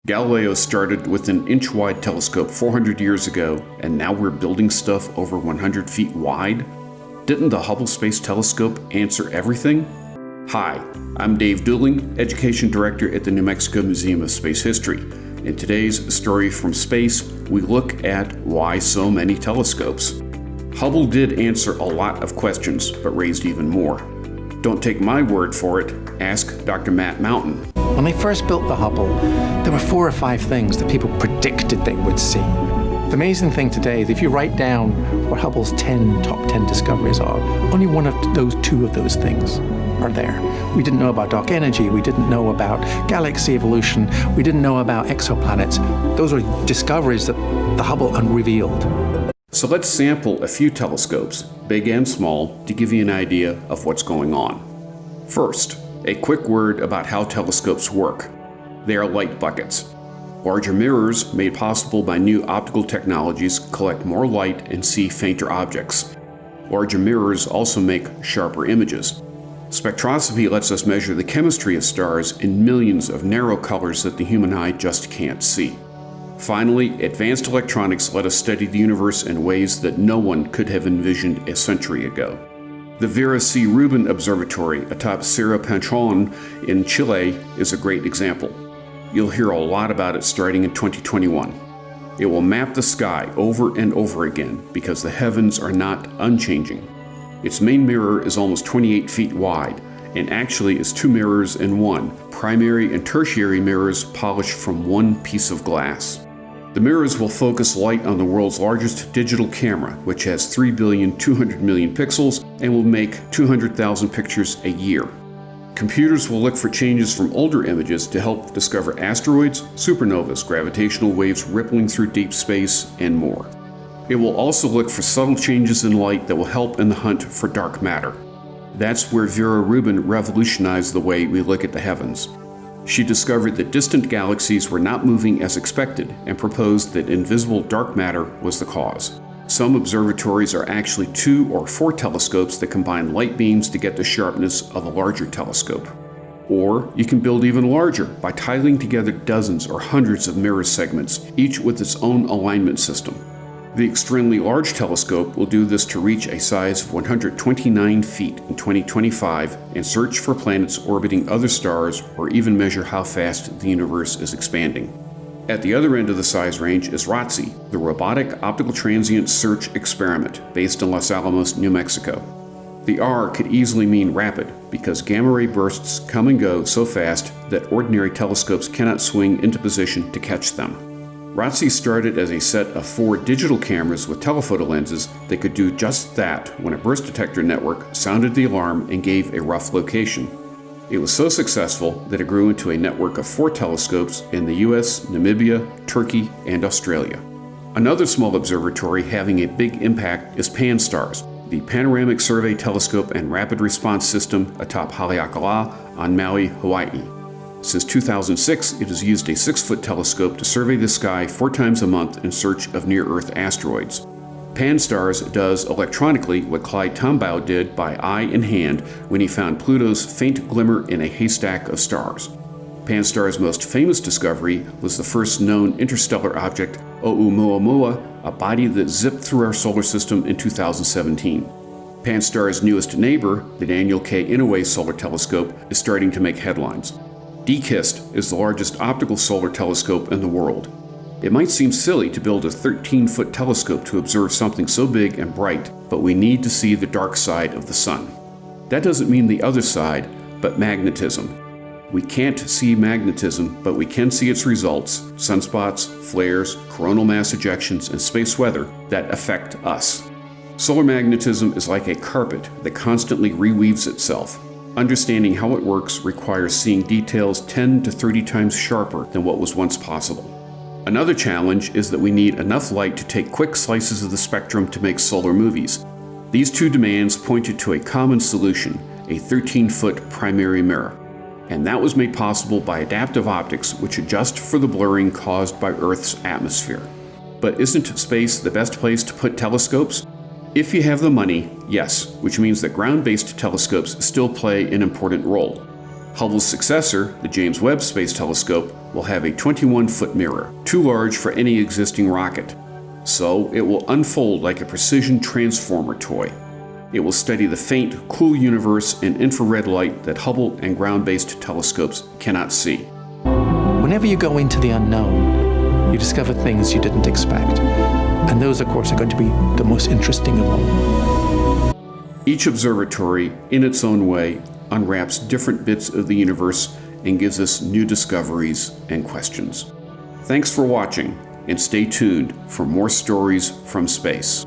Galileo started with an inch-wide telescope 400 years ago, and now we're building stuff over 100 feet wide? Didn't the Hubble Space Telescope answer everything? Hi, I'm Dave Dooling, Education Director at the New Mexico Museum of Space History. In today's Story from Space, we look at why so many telescopes. Hubble did answer a lot of questions, but raised even more. Don't take my word for it, ask Dr. Matt Mountain. When they first built the Hubble, there were 4 or 5 things that people predicted they would see. The amazing thing today is if you write down what Hubble's top 10 discoveries are, only one of those 2 of those things are there. We didn't know about dark energy, we didn't know about galaxy evolution, we didn't know about exoplanets. Those are discoveries that the Hubble unrevealed. So let's sample a few telescopes, big and small, to give you an idea of what's going on. First, a quick word about how telescopes work. They are light buckets. Larger mirrors, made possible by new optical technologies, collect more light and see fainter objects. Larger mirrors also make sharper images. Spectroscopy lets us measure the chemistry of stars in millions of narrow colors that the human eye just can't see. Finally, advanced electronics let us study the universe in ways that no one could have envisioned a century ago. The Vera C. Rubin Observatory atop Cerro Panchon in Chile is a great example. You'll hear a lot about it starting in 2021. It will map the sky over and over again because the heavens are not unchanging. Its main mirror is almost 28 feet wide and actually is 2 mirrors in one, primary and tertiary mirrors polished from one piece of glass. The mirrors will focus light on the world's largest digital camera, which has 3,200,000,000 pixels and will make 200,000 pictures a year. Computers will look for changes from older images to help discover asteroids, supernovas, gravitational waves rippling through deep space, and more. It will also look for subtle changes in light that will help in the hunt for dark matter. That's where Vera Rubin revolutionized the way we look at the heavens. She discovered that distant galaxies were not moving as expected and proposed that invisible dark matter was the cause. Some observatories are actually 2 or 4 telescopes that combine light beams to get the sharpness of a larger telescope. Or you can build even larger by tiling together dozens or hundreds of mirror segments, each with its own alignment system. The extremely large telescope will do this to reach a size of 129 feet in 2025 and search for planets orbiting other stars or even measure how fast the universe is expanding. At the other end of the size range is ROTSI, the Robotic Optical Transient Search Experiment, based in Los Alamos, New Mexico. The R could easily mean rapid, because gamma ray bursts come and go so fast that ordinary telescopes cannot swing into position to catch them. ROTSI started as a set of 4 digital cameras with telephoto lenses that could do just that when a burst detector network sounded the alarm and gave a rough location. It was so successful that it grew into a network of 4 telescopes in the US, Namibia, Turkey, and Australia. Another small observatory having a big impact is Pan-STARRS, the Panoramic Survey Telescope and Rapid Response System atop Haleakala on Maui, Hawaii. Since 2006, it has used a 6-foot telescope to survey the sky 4 times a month in search of near-Earth asteroids. Pan-STARRS does electronically what Clyde Tombaugh did by eye and hand when he found Pluto's faint glimmer in a haystack of stars. Pan-STARRS' most famous discovery was the first known interstellar object, Oumuamua, a body that zipped through our solar system in 2017. Pan-STARRS' newest neighbor, the Daniel K. Inouye Solar Telescope, is starting to make headlines. DKIST is the largest optical solar telescope in the world. It might seem silly to build a 13-foot telescope to observe something so big and bright, but we need to see the dark side of the sun. That doesn't mean the other side, but magnetism. We can't see magnetism, but we can see its results, sunspots, flares, coronal mass ejections, and space weather that affect us. Solar magnetism is like a carpet that constantly reweaves itself. Understanding how it works requires seeing details 10 to 30 times sharper than what was once possible. Another challenge is that we need enough light to take quick slices of the spectrum to make solar movies. These 2 demands pointed to a common solution, a 13-foot primary mirror. And that was made possible by adaptive optics, which adjust for the blurring caused by Earth's atmosphere. But isn't space the best place to put telescopes? If you have the money, yes, which means that ground-based telescopes still play an important role. Hubble's successor, the James Webb Space Telescope, will have a 21-foot mirror, too large for any existing rocket. So it will unfold like a precision transformer toy. It will study the faint, cool universe in infrared light that Hubble and ground-based telescopes cannot see. Whenever you go into the unknown, you discover things you didn't expect. And those, of course, are going to be the most interesting of all. Each observatory, in its own way, unwraps different bits of the universe and gives us new discoveries and questions. Thanks for watching, and stay tuned for more stories from space.